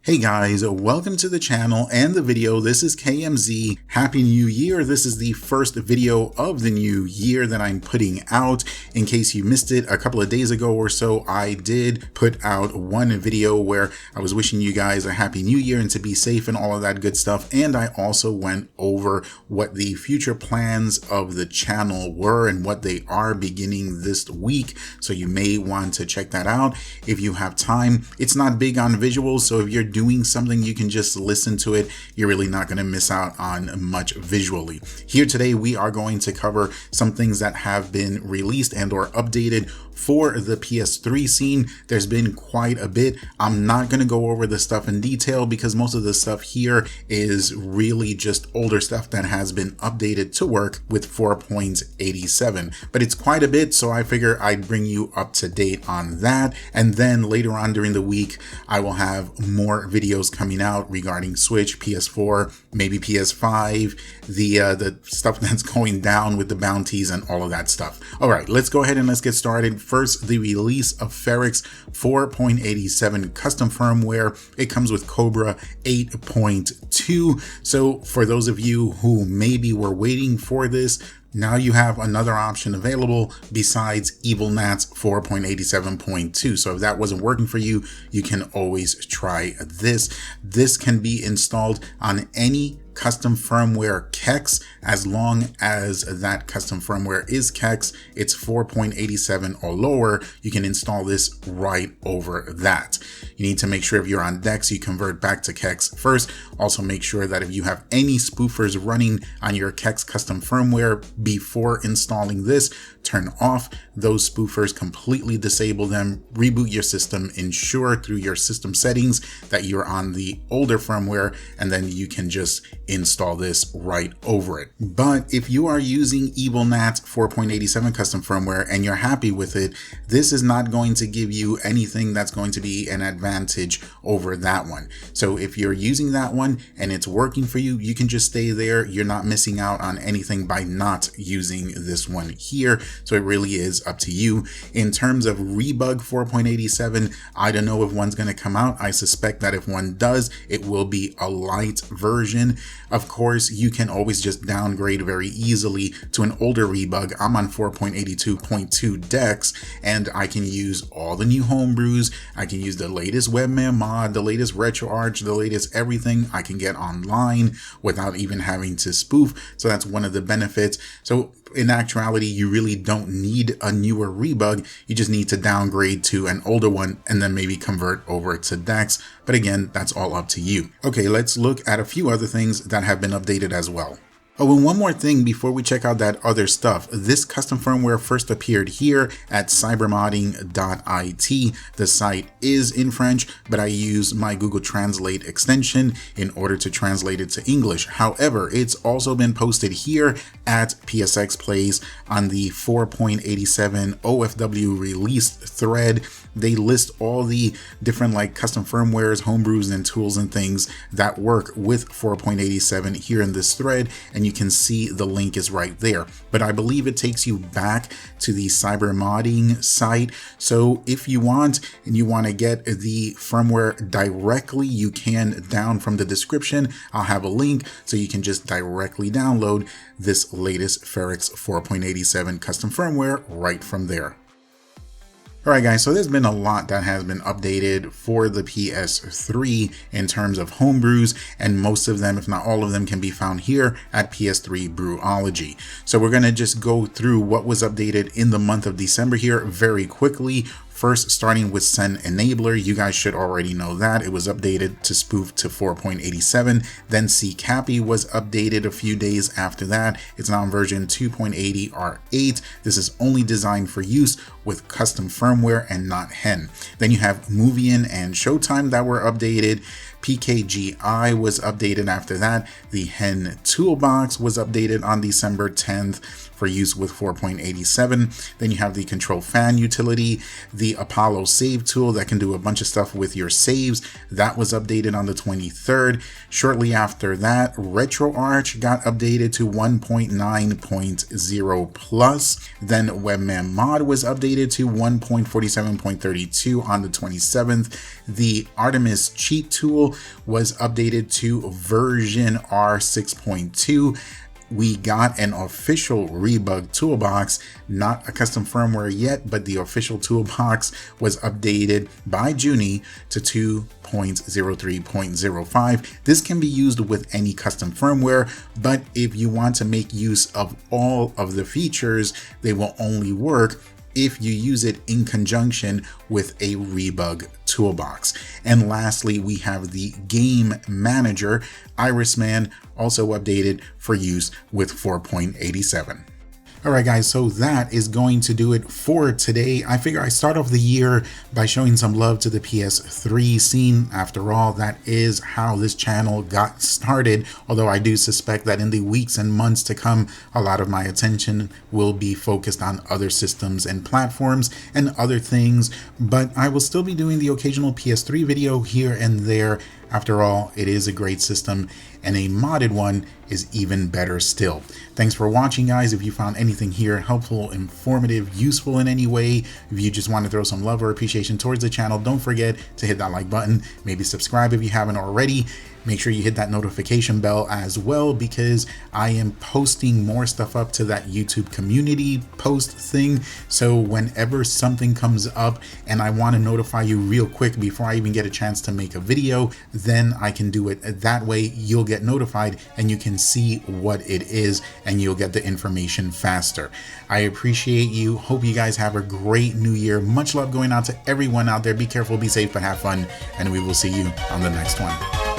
Hey guys, welcome to the channel and the video. This is KMZ. Happy New Year. This is the first video of the new year that I'm putting out. In case you missed it, a couple of days ago or so, I did put out one video where I was wishing you guys a happy new year and to be safe and all of that good stuff. And I also went over what the future plans of the channel were and what they are beginning this week. So you may want to check that out if you have time. It's not big on visuals, so if you're doing something, you can just listen to it. You're really not going to miss out on much visually. Here today, we are going to cover some things that have been released and or updated for the PS3 scene. There's been quite a bit. I'm not going to go over the stuff in detail because most of the stuff here is really just older stuff that has been updated to work with 4.87, but it's quite a bit, so I figure I'd bring you up to date on that. And then later on during the week, I will have more videos coming out regarding Switch, PS4, maybe PS5, the stuff that's going down with the bounties and all of that stuff. All right, let's go ahead and let's get started. First, the release of Ferrox 4.87 custom firmware. It comes with Cobra 8.2. So for those of you who maybe were waiting for this, now you have another option available besides EvilNats 4.87.2. So if that wasn't working for you, you can always try this. This can be installed on any custom firmware KEX as long as that custom firmware is KEX. It's 4.87 or lower. You can install this right over that. You need to make sure if you're on DeX, you convert back to KEX first. Also make sure that if you have any spoofers running on your KEX custom firmware before installing this, turn off those spoofers, completely disable them, reboot your system, ensure through your system settings that you're on the older firmware, and then you can just install this right over it. But if you are using EvilNats 4.87 custom firmware and you're happy with it, this is not going to give you anything that's going to be an advantage over that one. So if you're using that one and it's working for you, you can just stay there. You're not missing out on anything by not using this one here. So it really is up to you. In terms of Rebug 4.87, I don't know if one's going to come out. I suspect that if one does, it will be a light version. Of course, you can always just downgrade very easily to an older Rebug. I'm on 4.82.2 DeX, and I can use all the new homebrews. I can use the latest webman mod, the latest RetroArch, the latest everything I can get online without even having to spoof. So that's one of the benefits. So in actuality, you really don't need a newer Rebug. You just need to downgrade to an older one and then maybe convert over to DeX. But again, that's all up to you. Okay, let's look at a few other things that have been updated as well. Oh, and one more thing before we check out that other stuff. This custom firmware first appeared here at cybermodding.it. The site is in French, but I use my Google Translate extension in order to translate it to English. However, it's also been posted here at PSX Plays on the 4.87 OFW release thread. They list all the different custom firmwares, homebrews, and tools and things that work with 4.87 here in this thread, and you can see the link is right there. But I believe it takes you back to the cybermodding site. So if you want and you want to get the firmware directly, you can down from the description. I'll have a link so you can just directly download this latest Ferrox 4.87 custom firmware right from there. Alright guys, so there's been a lot that has been updated for the PS3 in terms of homebrews, and most of them, if not all of them, can be found here at PS3 Brewology. So we're going to just go through what was updated in the month of December here very quickly. First, starting with Send Enabler, you guys should already know that. It was updated to spoof to 4.87. Then CCAPI was updated a few days after that. It's now in version 2.80 R8. This is only designed for use with custom firmware and not hen. Then you have Movian and Showtime that were updated. PKGI was updated after that. The hen toolbox was updated on December 10th for use with 4.87. Then you have the control fan utility, the Apollo save tool that can do a bunch of stuff with your saves. That was updated on the 23rd. Shortly after that, RetroArch got updated to 1.9.0 plus. Then Webman Mod was updated to 1.47.32 on the 27th. The Artemis cheat tool was updated to version R6.2. We got an official rebug toolbox, not a custom firmware yet, but the official toolbox was updated by Juni to 2.03.05. This can be used with any custom firmware, but if you want to make use of all of the features, they will only work if you use it in conjunction with a rebug toolbox. And lastly, we have the game manager, Irisman, also updated for use with 4.87. Alright guys, so that is going to do it for today. I figure I start off the year by showing some love to the PS3 scene. After all, that is how this channel got started, although I do suspect that in the weeks and months to come, a lot of my attention will be focused on other systems and platforms and other things, but I will still be doing the occasional PS3 video here and there. After all, it is a great system, and a modded one is even better still. Thanks for watching, guys. If you found anything here helpful, informative, useful in any way, if you just want to throw some love or appreciation towards the channel, don't forget to hit that like button, maybe subscribe if you haven't already. Make sure you hit that notification bell as well, because I am posting more stuff up to that YouTube community post thing. So whenever something comes up and I want to notify you real quick before I even get a chance to make a video, then I can do it that way. You'll get notified and you can see what it is and you'll get the information faster. I appreciate you. Hope you guys have a great new year. Much love going out to everyone out there. Be careful, be safe, but have fun. And we will see you on the next one.